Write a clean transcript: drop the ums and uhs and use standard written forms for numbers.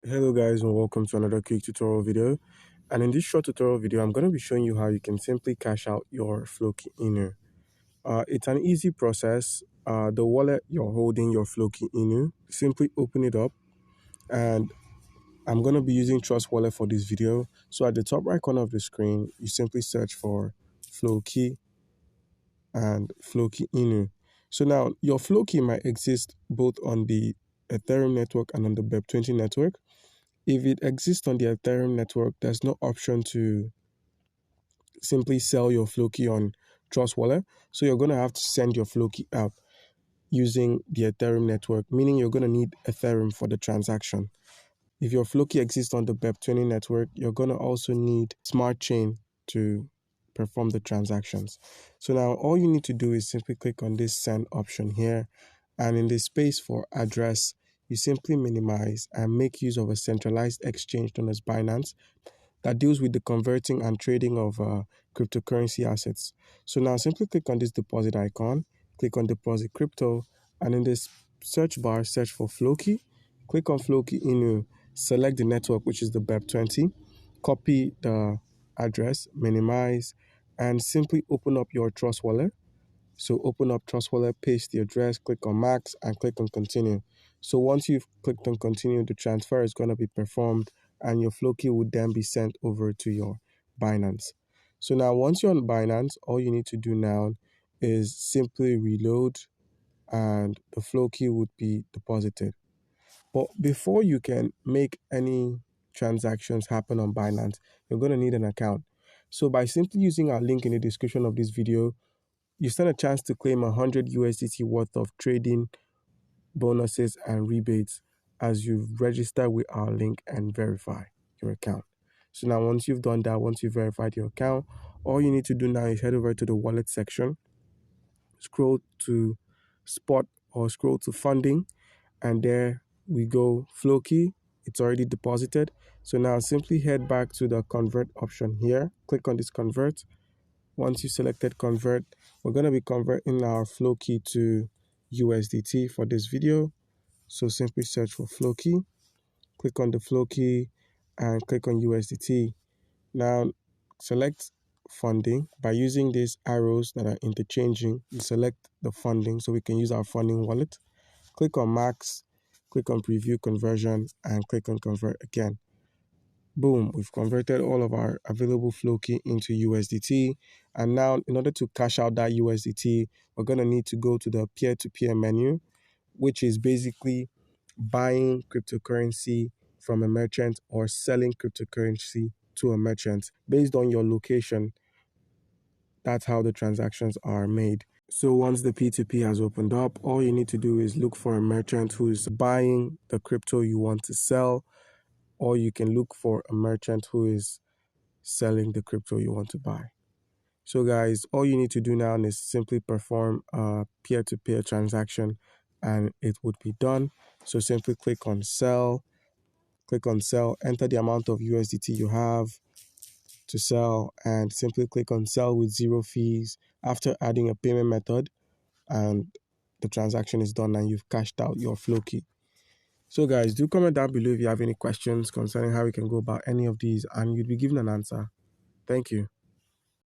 Hello guys, and welcome to another quick tutorial video. And in this short tutorial video, I'm going to be showing you how you can simply cash out your Floki Inu. It's an easy process. The wallet you're holding your Floki Inu, simply open it up, and I'm going to be using Trust Wallet for this video. So at the top right corner of the screen, you simply search for Floki and Floki Inu. So now your Floki might exist both on the Ethereum network and on the BEP20 network. If it exists on the Ethereum network, there's no option to simply sell your Floki on Trust Wallet. So you're going to have to send your Floki out using the Ethereum network, meaning you're going to need Ethereum for the transaction. If your Floki exists on the BEP20 network, you're going to also need Smart Chain to perform the transactions. So now all you need to do is simply click on this send option here. And in the space for address, you simply minimize and make use of a centralized exchange known as Binance that deals with the converting and trading of cryptocurrency assets. So now simply click on this deposit icon, click on deposit crypto, and in this search bar, search for Floki. Click on Floki Inu, select the network, which is the BEP20, copy the address, minimize, and simply open up your Trust Wallet. So open up Trust Wallet, paste the address, click on max, and click on continue. So once you've clicked on continue, the transfer is going to be performed and your Floki would then be sent over to your Binance. So now once you're on Binance, all you need to do now is simply reload and the Floki would be deposited. But before you can make any transactions happen on Binance, you're going to need an account. So by simply using our link in the description of this video, you stand a chance to claim 100 USDT worth of trading bonuses and rebates as you register with our link and verify your account. So now once you've done that, once you've verified your account, all you need to do now is head over to the wallet section, scroll to spot or scroll to funding, and there we go, Floki. It's already deposited. So now simply head back to the convert option here, click on this convert. Once you selected convert, we're going to be converting our Floki to USDT for this video. So simply search for Floki, click on the Floki and click on USDT. Now select funding. By using these arrows that are interchanging, you select the funding so we can use our funding wallet. Click on max, click on preview conversion and click on convert again. Boom, we've converted all of our available Floki into USDT. And now in order to cash out that USDT, we're going to need to go to the peer-to-peer menu, which is basically buying cryptocurrency from a merchant or selling cryptocurrency to a merchant. Based on your location, that's how the transactions are made. So once the P2P has opened up, all you need to do is look for a merchant who's buying the crypto you want to sell, or you can look for a merchant who is selling the crypto you want to buy. So guys, all you need to do now is simply perform a peer-to-peer transaction and it would be done. So simply click on sell, enter the amount of USDT you have to sell and simply click on sell with zero fees after adding a payment method, and the transaction is done and you've cashed out your Floki. So guys, do comment down below if you have any questions concerning how we can go about any of these and you'll be given an answer. Thank you.